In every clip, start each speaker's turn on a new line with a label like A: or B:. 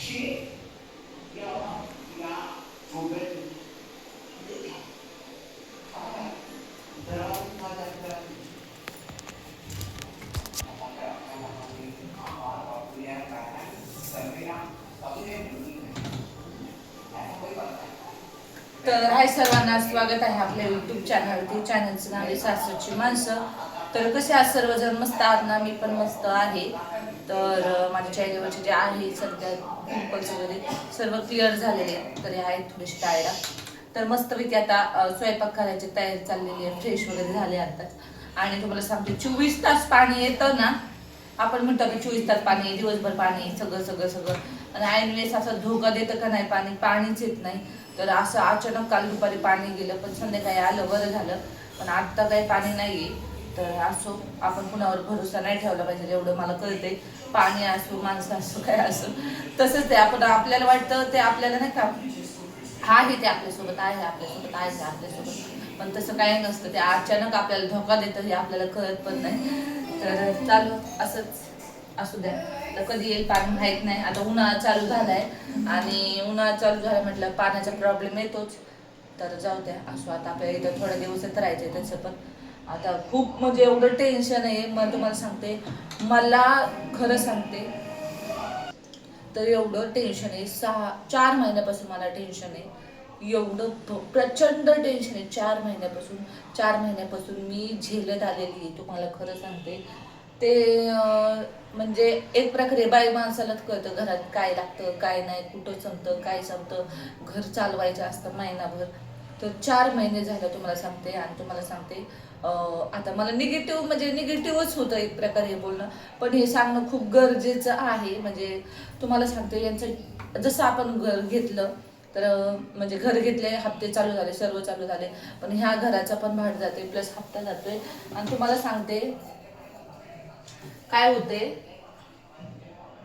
A: तर हाय सर्वांना, स्वागत आहे आपल्या युट्यूब चॅनलवरती. चॅनलचं नाव आहे सासरची माणसं. तर कसे आज सर्वजण मस्त आहात ना? मी पण मस्त आहे. तर माझ्या चॅनलवरचे जे आहे सध्या पिंपल्स वगैरे सर्व क्लिअर झालेले तरी आहेत थोडेसे टायर्ड. तर मस्तपैकी आता स्वयंपाक करायची तयारी चाललेली आहे. फ्रेश वगैरे झाले आताच. आणि तुम्हाला सांगते 24 तास पाणी येतं ना. आपण म्हणतो की 24 तास पाणी, दिवसभर पाणी, सगळं सगळं सगळं, आणि ऐन वेळेस असं धोका देतं का नाही पाणी, पाणीच येत नाही. तर असं अचानक काल दुपारी पाणी गेलं, पण संध्याकाळी आलं, बरं झालं. पण आता काही पाणी नाहीये. तर असो, आपण कुणावर भरोसा नाही ठेवला पाहिजे, एवढं मला कळतंय. पाणी असो, माणसं असो, काय असो, तसंच ते आपण आपल्याला वाटतं ते आपल्याला नाही का आहे, ते आपल्यासोबत आहे, आपल्यासोबत आहे, ते आपल्यासोबत. पण तसं काही नसतं, ते अचानक आपल्याला धोका देतं हे आपल्याला कळत पण नाही. तर चालू असंच असू द्या. तर कधी येईल पाणी माहीत नाही. आता उन्हाळा चालू झालाय आणि उन्हाळा चालू झाला म्हटलं पाण्याचा प्रॉब्लेम येतोच. तर जाऊ द्या, असो. आता आपल्याला इथं थोड्या दिवसात राहायचंय. त्याचं पण आता खूप म्हणजे एवढं टेन्शन आहे. मग तुम्हाला सांगते, मला खरं सांगते तर एवढं टेन्शन आहे. 4 महिन्यापासून मला टेन्शन आहे. एवढं प्रचंड टेन्शन आहे 4 महिन्यापासून. 4 महिन्यापासून मी झेलत आलेली आहे, तुम्हाला खरं सांगते. ते म्हणजे एक प्रकारे बाई माणसालाच कळतं घरात काय लागतं, काय नाही, कुठं संपतं, काय संपतं. घर चालवायचं असतं महिनाभर. तर 4 महिने झालं तुम्हाला सांगते. आणि तुम्हाला सांगते आता मला निगेटिव्ह म्हणजे निगेटिव्हच होतं एक प्रकारे बोलणं. पण हे सांगणं खूप गरजेचं आहे. म्हणजे तुम्हाला सांगते, यांचं जसं आपण घर घेतलं तर म्हणजे घर घेतले, हप्ते चालू झाले, सर्व चालू झाले, पण ह्या घराचा पण भाड जाते, प्लस हप्ता जातोय. आणि तुम्हाला सांगते काय होते,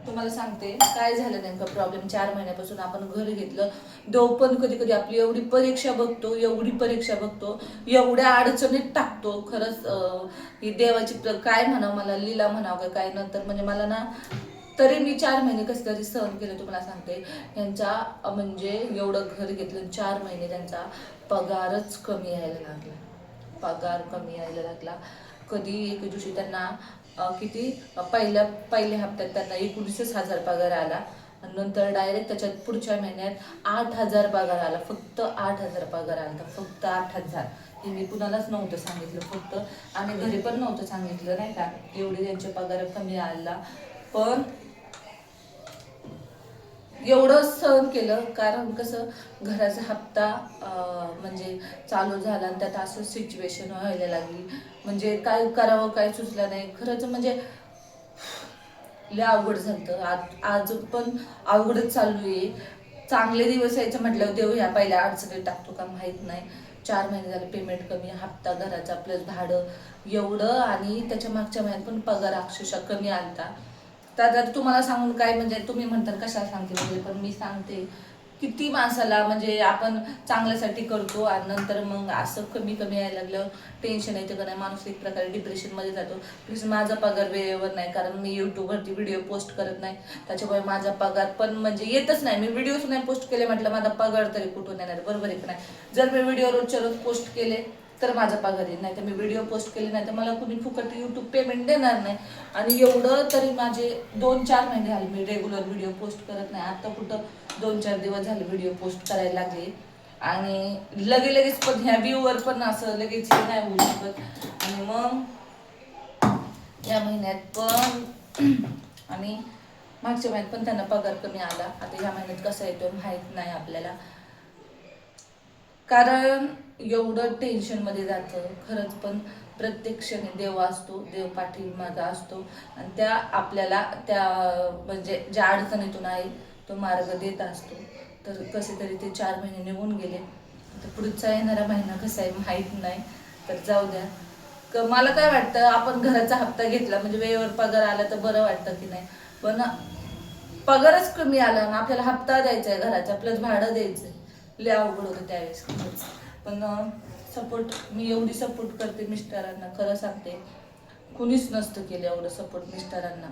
A: तुम्हाला सांगते काय झालं नेमकं प्रॉब्लेम. 4 महिन्यापासून आपण घर घेतलं, देव पण कधी कधी आपली एवढी परीक्षा बघतो, एवढी परीक्षा बघतो, एवढ्या अडचणीत टाकतो. खरंच ही देवाची काय म्हणावं, मला लीला म्हणावं का काय. नंतर म्हणजे मला ना, तरी मी 4 महिने कसं तरी सहन केलं. तुम्हाला सांगते, यांचा म्हणजे एवढं घर घेतलं, 4 महिने त्यांचा पगारच कमी यायला लागला. पगार कमी यायला लागला. कधी एक दिवशी त्यांना किती पहिल्या हप्त्यात त्यांना 19,000 पगार आला. आणि नंतर डायरेक्ट त्याच्यात पुढच्या महिन्यात 8,000 पगार आला. फक्त 8,000 पगार आला, फक्त 8,000. हे मी कुणालाच नव्हतं सांगितलं, फक्त. आणि घरी पण नव्हतं सांगितलं, नाही का, एवढे त्यांचे पगार कमी आला. पण एवढं सहन केलं, कारण कसं घराचा हप्ता म्हणजे चालू झाला आणि त्यात असं सिच्युएशन व्हायला लागली. म्हणजे काय करावं काय सुचलं नाही खरंच. म्हणजे लय अवघड झालं. आज पण अवघडच चालू आहे. चांगले दिवस यायचं म्हटलं, देव ह्या पहिल्या अडचणीत टाकतो का माहीत नाही. 4 महिने झाले पेमेंट कमी, हप्ता घराचा प्लस भाडं एवढं. आणि त्याच्या मागच्या महिन्यात पण पगार अक्षरशः कमी आलता. तर तुम्हाला सांगून काय, म्हणजे तुम्ही म्हणता कशाला सांगते म्हणजे, पण मी सांगते किती माणसाला म्हणजे आपण चांगल्यासाठी करतो आणि नंतर मग असं कमी कमी यायला लागलं, टेन्शन येतं का नाही, माणूस एक प्रकारे डिप्रेशनमध्ये जातो. प्लीज माझा पगार वेळेवर नाही, कारण मी यूट्यूबवरती व्हिडिओ पोस्ट करत नाही, त्याच्यामुळे माझा पगार पण म्हणजे येतच नाही. मी व्हिडिओच नाही पोस्ट केले म्हटलं, माझा पगार तरी कुठून येणार, बरोबर आहे का नाही. जर मी व्हिडिओ रोजच्या रोज पोस्ट केले तर माझा पगार येईल, नाही तर मी व्हिडिओ पोस्ट केले नाही तर मला कुणी फुकट यूट्यूब पेमेंट देणार नाही. आणि एवढं तरी माझे 2-4 महिने झाले मी रेग्युलर व्हिडिओ पोस्ट करत नाही. आता कुठं 2-4 दिवस झाले व्हिडिओ पोस्ट करायला लागले. आणि लगेच पण ह्या व्ह्यूवर पण असं लगेच नाही होऊ शकत. आणि मग या महिन्यात पण आणि मागच्या महिन्यात पण त्यांना पगार कमी आला. आता ह्या महिन्यात कसा येतो माहीत नाही आपल्याला, कारण एवढं टेन्शनमध्ये जातं खरंच. पण प्रत्येक क्षणी देव असतो, देव पाठीमागा असतो आणि त्या आपल्याला त्या म्हणजे ज्या अडचणीतून आहे तो मार्ग देत असतो. तर कसे तरी ते 4 महिने निघून गेले. तर पुढचा येणारा महिना कसा आहे माहीत नाही. तर जाऊ द्या. मला काय वाटतं, आपण घराचा हप्ता घेतला म्हणजे वेळेवर पगार आला तर बरं वाटतं की नाही. पण पगारच कमी आला ना, आपल्याला हप्ता द्यायचा आहे घराचा, प्लस भाडं द्यायचं, लय अवघड होतं त्यावेळेस. पण सपोर्ट मी एवढी सपोर्ट करते मिस्टरांना, खरं सांगते कुणीच नसतं केलं एवढं सपोर्ट मिस्टरांना,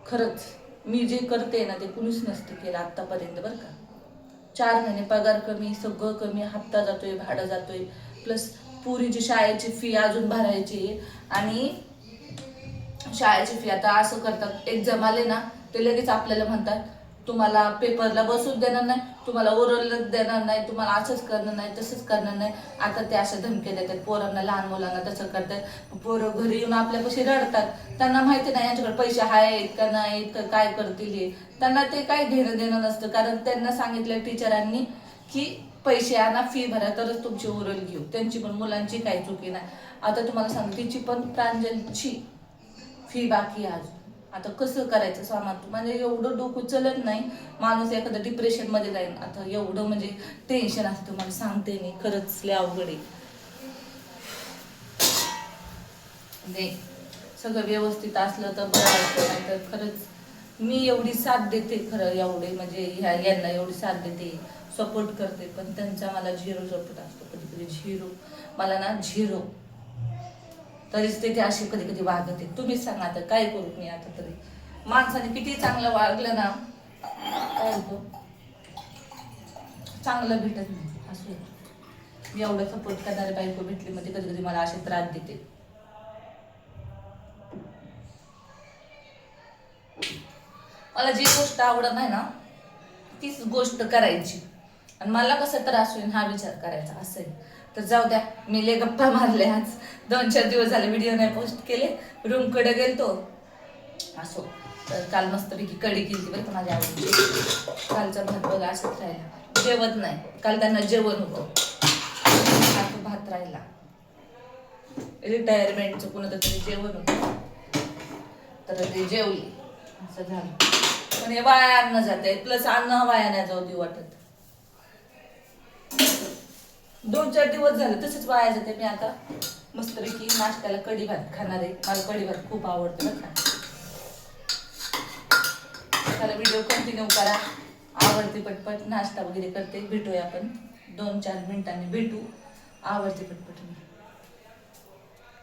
A: खरंच. मी जे करते ना ते कुणीच नसते केलं आत्तापर्यंत बरं का. 4 महिने पगार कमी, सगळं कमी, हप्ता जातोय, भाडं जातोय, प्लस पुरीची शाळेची फी अजून भरायची. आणि शाळेची फी आता असं करतात, एक्झाम आले ना ते लगेच आपल्याला म्हणतात तुम्हाला पेपरला बसूच देणार नाही, तुम्हाला ओरलच देणार नाही, तुम्हाला असंच करणार नाही, तसंच करणार नाही. आता ते अशा धमक्या देतात पोरांना, लहान मुलांना तसं करतात. पोरं घरी येऊन आपल्यापाशी रडतात. त्यांना माहिती नाही यांच्याकडे पैसे आहेत का नाहीत, काय करतील हे. त्यांना ते काय घेणं देणं नसतं, कारण त्यांना सांगितलं टीचरांनी की पैसे आणा, फी भरा, तरच तुमची ओरल घेऊ. त्यांची पण, मुलांची काही चुकी नाही. आता तुम्हाला सांगते, तिची पण, प्रांजलची फी बाकी आहे अजून. आता कसं करायचं सांगा. म्हणजे एवढं डोकं चलत नाही, माणूस एखादं डिप्रेशन मध्ये जाईल. आता एवढं म्हणजे टेन्शन असतं, तुम्हाला सांगते मी, खरंच लय अवघड आहे. नाही सगळं व्यवस्थित असलं तर बरं वाटतं, नाही तर खरंच मी एवढी साथ देते, खरं एवढे म्हणजे यांना एवढी साथ देते, सपोर्ट करते, पण त्यांचा मला झिरो सपोर्ट असतो. कधी कधी झिरो, मला ना झिरो. तरीच ते असे कधी कधी वागत आहे. तुम्हीच सांगा आता काय करू मी. आता तरी माणसाने किती चांगलं वागलं ना, काय होतं, चांगलं भेटत नाही असं. मी एवढं सपोर्ट करणारी बायको भेटली म्हणजे कधी कधी मला असे त्रास देते. मला जी गोष्ट आवडत नाही ना तीच गोष्ट करायची, आणि मला कसं त्रास होईल हा विचार करायचा, असं आहे. तर जाऊ द्या, मी लय गप्पा मारले आज. 2-4 दिवस झाले व्हिडिओ नाही पोस्ट केले, रूमकडे गेलतो. असो, तर काल मस्तपैकी कढी केली बरं का माझ्या आवडीची. कालचा भात बघा असंच राहिला, जेवत नाही. काल त्यांना जेवण होतं, आता भात राहिला. रिटायरमेंटचं कोणाचं तरी जेवण होतं, तर ते जेवली, असं झालं. पण हे वाया अन्न जाते, प्लस अन्न वाया नाही जाऊ देऊ वाटत. 2-4 दिवस झाले तसेच वाया जाते. मी आता मस्तपैकी नाश्त्याला कढी भात खाणार आहे. मला कढी भात खूप आवडतो बरं का. त्याला व्हिडिओ कंटिन्यू करा. आवडते पटपट नाश्ता वगैरे करते. भेटूया आपण 2-4 मिनिटांनी भेटू. आवडते पटपट.